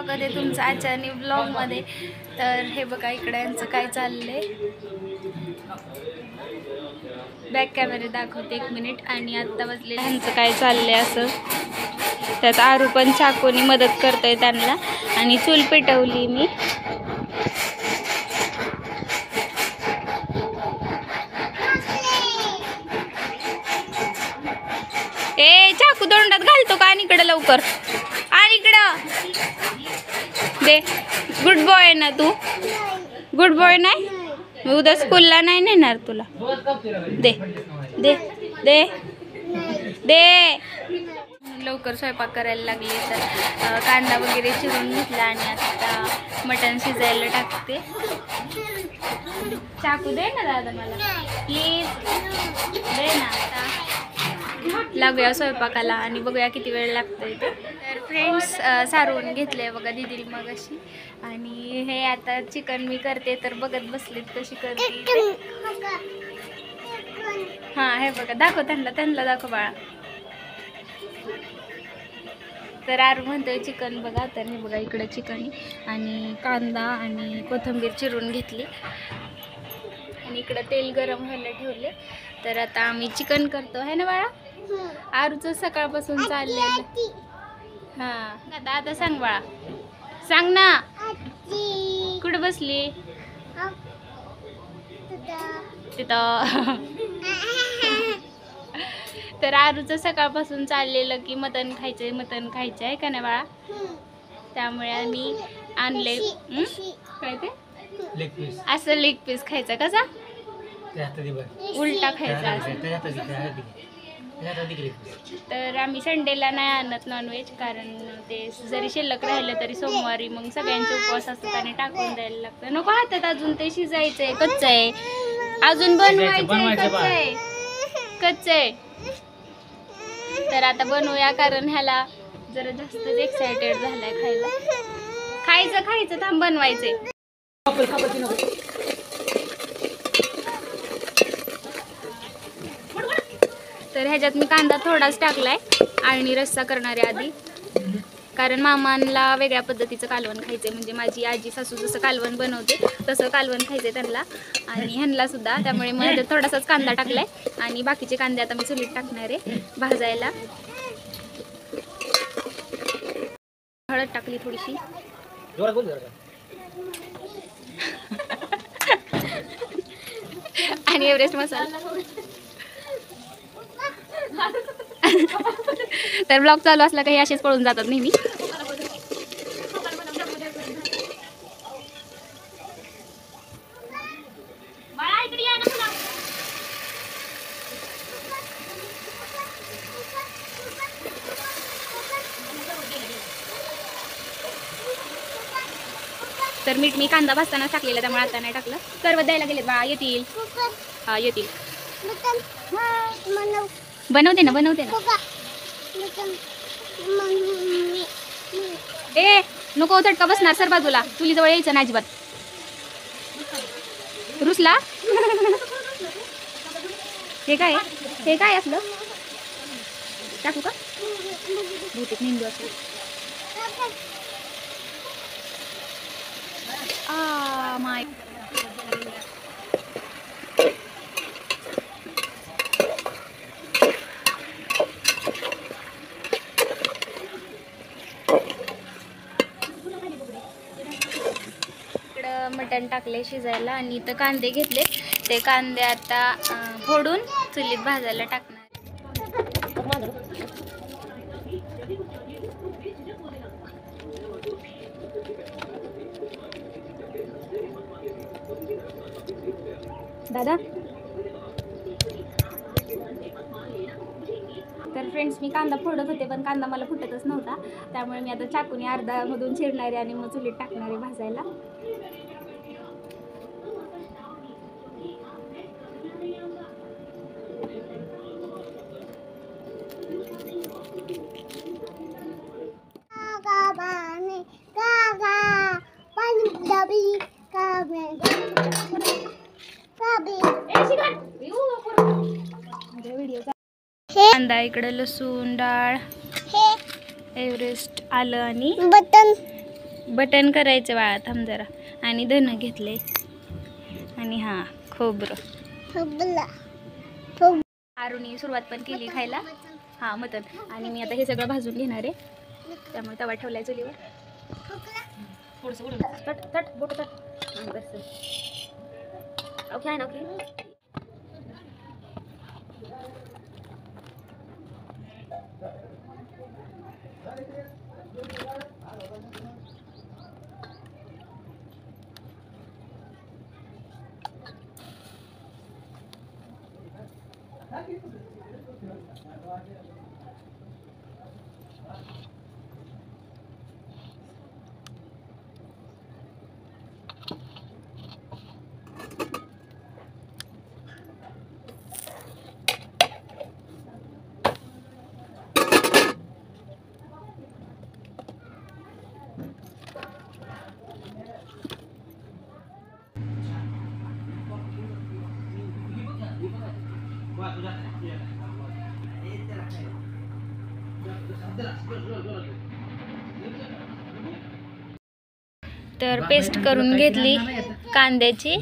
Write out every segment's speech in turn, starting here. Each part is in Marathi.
स्वागत आहे तुमचं आजच्या ब्लॉगमध्ये। तर हे बघा इकडे यांचं काय चाललंय, बॅक कॅमेरे दाखवते 1 मिनिट। आणि आत्ता बसले यांचं काय चाललंय असं, त्यात आरू पण चाकूनी मदत करतोय त्यांना। आणि चूल पेटवली मी। ए चाकू तोंडात घालतो का? आणि इकडे लवकर, आणि इकडं दे। गुड बॉय ना तू? गुड बॉय नाही? मी उद्या स्कूलला नाही नेणार तुला। दे दे दे दे। लवकर स्वयंपाक करायला लागले, तर कांदा वगैरे चिरून घेतला आणि आता मटण शिजायला टाकते। चाकू दे ना दादा मला प्लीज, दे ना। आता लागूया स्वयंपाकाला आणि बघूया किती वेळ लागतोय ते। तर फ्रेंड्स सारवून घेतले बघा दीदी मग अशी। आणि हे आता चिकन मी करते, तर बघत बसलीत कशी करते। हां हे बघा, दाखव त्यांना दाखव बाळा। तर आरू म्हणतोय चिकन बघा। तर हे बघा इकडे चिकन आणि कांदा आणि कोथिंबीर चिरून घेतली आणि इकडे तेल गरम व्हायला ठेवले। तर आता आम्ही चिकन करतो आहे ना बाळा। आरूचं सकाळपासून चाललेलं। हां आता सांग बाळा, सांग ना कुठं बसली? तिथं। तर आरूचं सकाळपासून चाललेलं की मटण खायचं आहे का नाही बाळा। त्यामुळे आम्ही आणले काय ते असं लेग पीस खायचा। कसा उलटा खायचा। तर आम्ही संडेला नाही आणत नॉनव्हेज, कारण ते जरी शिल्लक राहिलं तरी सोमवारी मग सगळ्यांचे उपवास असतात आणि टाकून द्यायला लागतं। नको हातात, अजून ते शिजायचंय, कच्चं आहे अजून, बनवायचंय, कच्चं आहे। तर आता बनवूया, कारण ह्याला जरा जास्तच एक्साइटेड झालाय खायला। खायचं थांब, बनवायचंय। तर ह्याच्यात मी कांदा थोडाच टाकलाय आणि रस्सा करणार आहे आधी, कारण मामांना वेगळ्या पद्धतीचं कालवण खायचंय। म्हणजे माझी आजी सासू जसं कालवण बनवते तसं कालवण खायचंय त्यांना आणि ह्यांना सुद्धा। त्यामुळे मग ह्याच्यात थोडासाच कांदा टाकलाय आणि बाकीचे कांदे आता मी चुलीत टाकणार आहे भाजायला। हळद टाकली थोडीशी आणि एव्हरेस्ट मसाला। तर ब्लॉग चालू असला काही असेच पळून जातात नेहमी। तर मीठ मी कांदा भाजताना टाकलेला, त्यामुळे आता नाही टाकलं। सर्व द्यायला गेले बा, येतील। हा येतील, बनवते ना। ए नको, झटका बसणार, सर बाजूला, चुली जवळ यायचं ना अजिबात। रुसला हे काय असलं, टाकू का? बहुतेक मेंदू असतो। माय इकडं मटण टाकले शिजायला आणि इथं कांदे घेतले। ते कांदे आता फोडून चुलीत भाजायला टाकणार। दादा तर फ्रेंड्स मी कांदा फोडत होते, पण कांदा मला फुटतच नव्हता। त्यामुळे मी आता चाकूने अर्धा मधून चिरणारे आणि मग चुलीत टाकणारे भाजायला। कांदा इकडे, लसूण, डाळ, एव्हरेस्ट, आलं आणि बटन बटन करायचं बाळा, थांब जरा. आणि धन घेतले आणि हा खोबरं. आरुनी सुरुवात पण केली खायला. हा मटन. आणि मी आता हे सगळं भाजून घेणार आहे, त्यामुळे तवा ठेवलाय चुलीवर. थोडंसं उडून तट तट बोट तट बस. ओके आहे ना? ओके. तर पेस्ट करून घेतली कांद्याची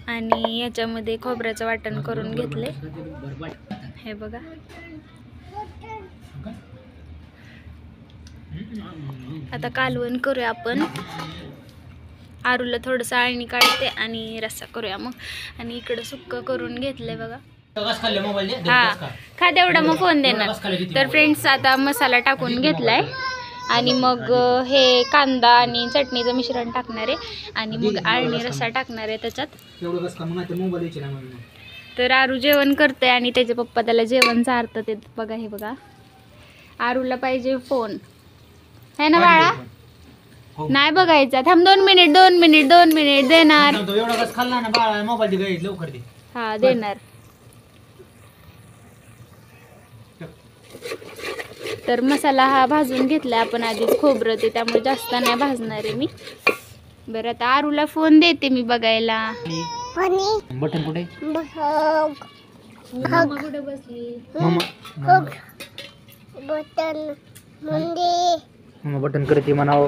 आणि याच्यामध्ये खोबऱ्याचं वाटण करून घेतले. हे बघा. आता कालवण करूया आपण. आरूला थोडंसं आळणी काढते आणि रस्सा करूया मग. आणि इकडं सुक्क करून घेतलंय बघा. हा खा तेवढा मग फोन देणार. तर फ्रेंड्स आता मसाला टाकून घेतलाय आणि मग हे कांदा आणि चटणीचं मिश्रण टाकणार आहे आणि मग आळणी रस्सा टाकणार आहे त्याच्यात. तर आरू जेवण करते आणि त्याचे पप्पा त्याला जेवण चारतं ते बघा. हे बघा, आरूला पाहिजे फोन है ना बाळा? नाही बघायचा. थांब 2 मिनिट देणार. हा देणार. तर मसाला हा भाजून घेतला आपण आधीच खोबरं ते, त्यामुळे जास्त नाही भाजणार आहे मी. बरं आता आरूला फोन देते मी बघायला. बटन कुठे? कुठे बसली? बटन करते म्हणावं.